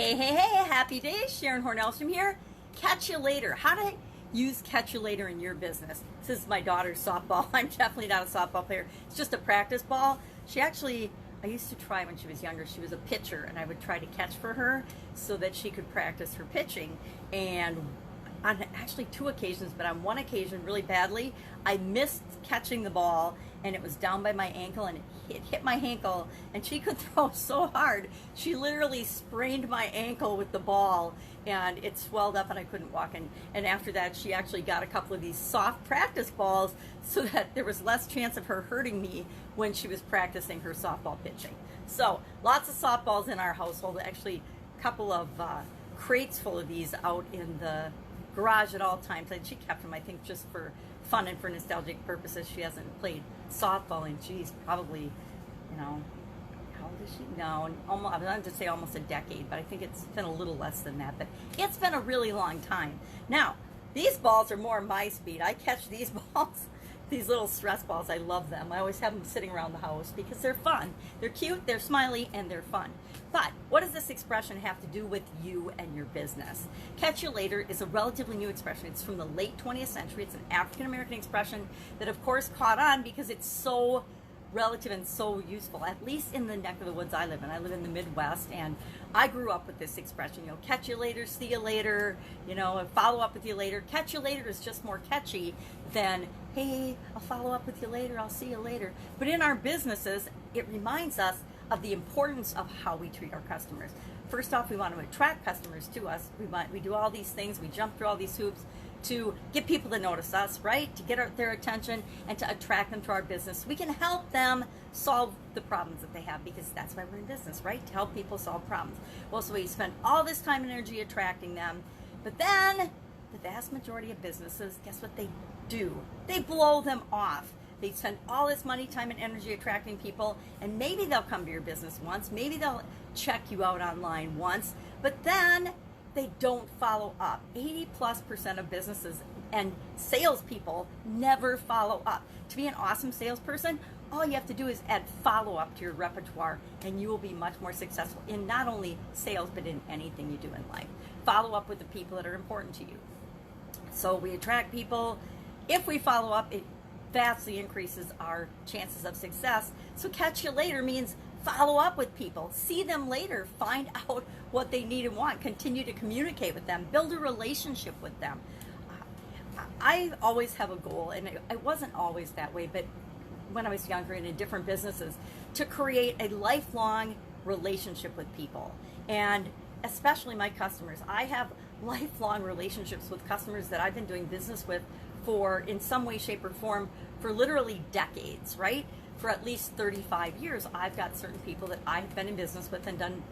Hey, happy days. Sharon Horne-Ellstrom here. Catch you later. How to use catch you later in your business. This is my daughter's softball. I'm definitely not a softball player. It's just a practice ball. I used to try when she was younger. She was a pitcher, and I would try to catch for her so that she could practice her pitching. And on actually 2 occasions, but on 1 occasion really badly, I missed catching the ball, and it was down by my ankle, and it hit my ankle, and she could throw so hard. She literally sprained my ankle with the ball, and it swelled up, and I couldn't walk. And after that, she actually got a couple of these soft practice balls so that there was less chance of her hurting me when she was practicing her softball pitching. So lots of softballs in our household. Actually, a couple of crates full of these out in the garage at all times, and she kept them, I think, just for fun and for nostalgic purposes. She hasn't played softball in, geez, probably, how old is she? No, almost, I was going to say almost a decade, but I think it's been a little less than that, but it's been a really long time. Now, these balls are more my speed. I catch these balls, these little stress balls. I love them. I always have them sitting around the house because they're fun. They're cute, they're smiley, and they're fun. But what does this expression have to do with you and your business? Catch you later is a relatively new expression. It's from the late 20th century. It's an African-American expression that, of course, caught on because it's so relative and so useful, at least in the neck of the woods I live in. I live in the Midwest, and I grew up with this expression, catch you later, see you later, follow up with you later. Catch you later is just more catchy than, hey, I'll follow up with you later, I'll see you later. But in our businesses, it reminds us of the importance of how we treat our customers. First off, we want to attract customers to us. We do all these things, we jump through all these hoops to get people to notice us, right? To get their attention and to attract them to our business. We can help them solve the problems that they have, because that's why we're in business, right? To help people solve problems. Well, so we spend all this time and energy attracting them, but then the vast majority of businesses, guess what they do? They blow them off. They spend all this money, time, and energy attracting people, and maybe they'll come to your business once, maybe they'll check you out online once, but then they don't follow up. 80+% of businesses and salespeople never follow up. To be an awesome salesperson, all you have to do is add follow-up to your repertoire, and you will be much more successful in not only sales, but in anything you do in life. Follow up with the people that are important to you. So we attract people. If we follow up, it vastly increases our chances of success. So catch you later means follow up with people, see them later, find out what they need and want, continue to communicate with them, build a relationship with them. I always have a goal, and it wasn't always that way, but when I was younger and in different businesses, to create a lifelong relationship with people, and especially my customers. I have lifelong relationships with customers that I've been doing business with for, in some way, shape, or form, for literally decades, right? For at least 35 years, I've got certain people that I've been in business with and done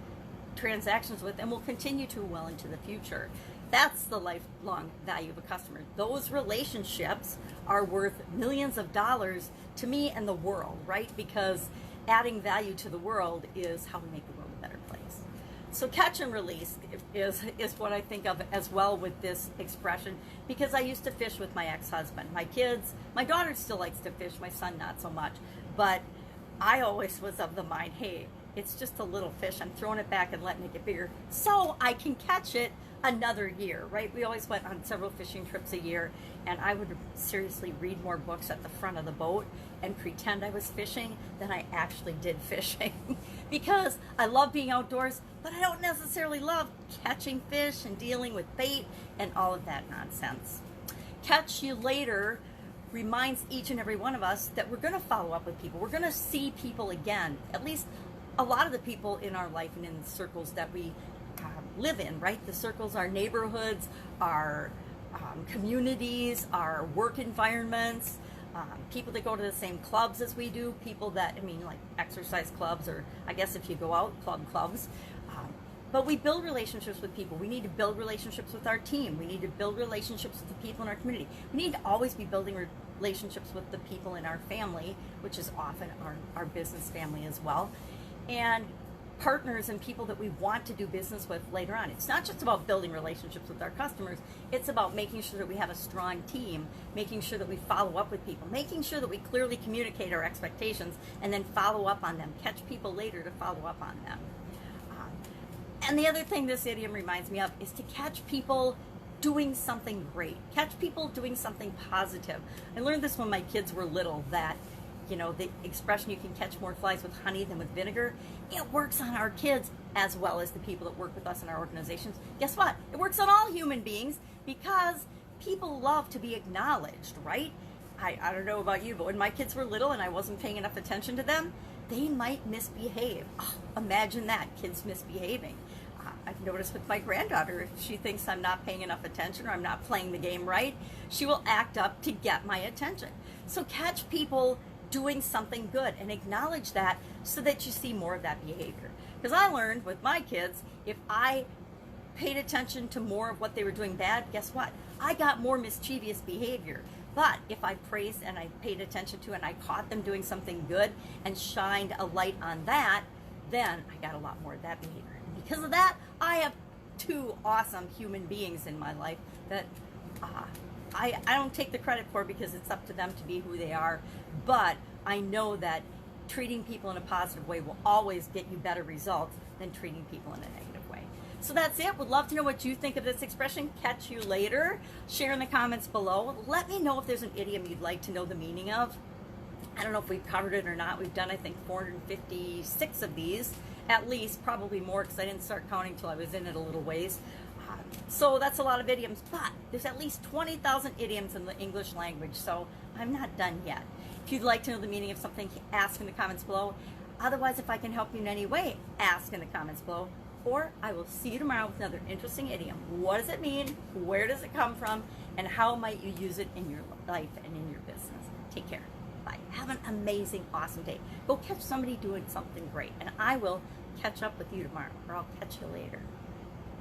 transactions with, and will continue to well into the future. That's the lifelong value of a customer. Those relationships are worth millions of dollars to me and the world, right? Because adding value to the world is how we make the world a better place. So catch and release is what I think of as well with this expression, because I used to fish with my ex-husband. My kids, my daughter still likes to fish, my son not so much, but I always was of the mind, hey, it's just a little fish, I'm throwing it back and letting it get bigger so I can catch it another year, right? We always went on several fishing trips a year, and I would seriously read more books at the front of the boat and pretend I was fishing than I actually did fishing because I love being outdoors, but I don't necessarily love catching fish and dealing with bait and all of that nonsense. Catch you later reminds each and every one of us that we're going to follow up with people. We're going to see people again, at least a lot of the people in our life and in the circles that we live in, right? The circles, our neighborhoods, our communities, our work environments, people that go to the same clubs as we do, people that, like exercise clubs, or I guess if you go out, clubs. But we build relationships with people. We need to build relationships with our team. We need to build relationships with the people in our community. We need to always be building relationships with the people in our family, which is often our business family as well. And partners and people that we want to do business with later on. It's not just about building relationships with our customers, it's about making sure that we have a strong team, making sure that we follow up with people, making sure that we clearly communicate our expectations and then follow up on them, catch people later to follow up on them. And the other thing this idiom reminds me of is to catch people doing something great. Catch people doing something positive. I learned this when my kids were little, that, you know, the expression, you can catch more flies with honey than with vinegar, it works on our kids as well as the people that work with us in our organizations. Guess what? It works on all human beings, because people love to be acknowledged, right? I don't know about you, but when my kids were little and I wasn't paying enough attention to them, they might misbehave. Oh, imagine that, kids misbehaving. I've noticed with my granddaughter, if she thinks I'm not paying enough attention or I'm not playing the game right, she will act up to get my attention. So catch people doing something good and acknowledge that, so that you see more of that behavior. Because I learned with my kids, if I paid attention to more of what they were doing bad, guess what? I got more mischievous behavior. But if I praised and I paid attention to it and I caught them doing something good and shined a light on that, then I got a lot more of that behavior. And because of that, I have two awesome human beings in my life that I don't take the credit for, because it's up to them to be who they are. But I know that treating people in a positive way will always get you better results than treating people in a negative way. So that's it. Would love to know what you think of this expression. Catch you later. Share in the comments below. Let me know if there's an idiom you'd like to know the meaning of. I don't know if we've covered it or not. We've done, I think, 456 of these, at least, probably more, because I didn't start counting till I was in it a little ways. So that's a lot of idioms, but there's at least 20,000 idioms in the English language, so I'm not done yet. If you'd like to know the meaning of something, ask in the comments below. Otherwise, if I can help you in any way, ask in the comments below. Or I will see you tomorrow with another interesting idiom. What does it mean? Where does it come from? And how might you use it in your life and in your business? Take care. Bye. Have an amazing, awesome day. Go catch somebody doing something great. And I will catch up with you tomorrow, or I'll catch you later.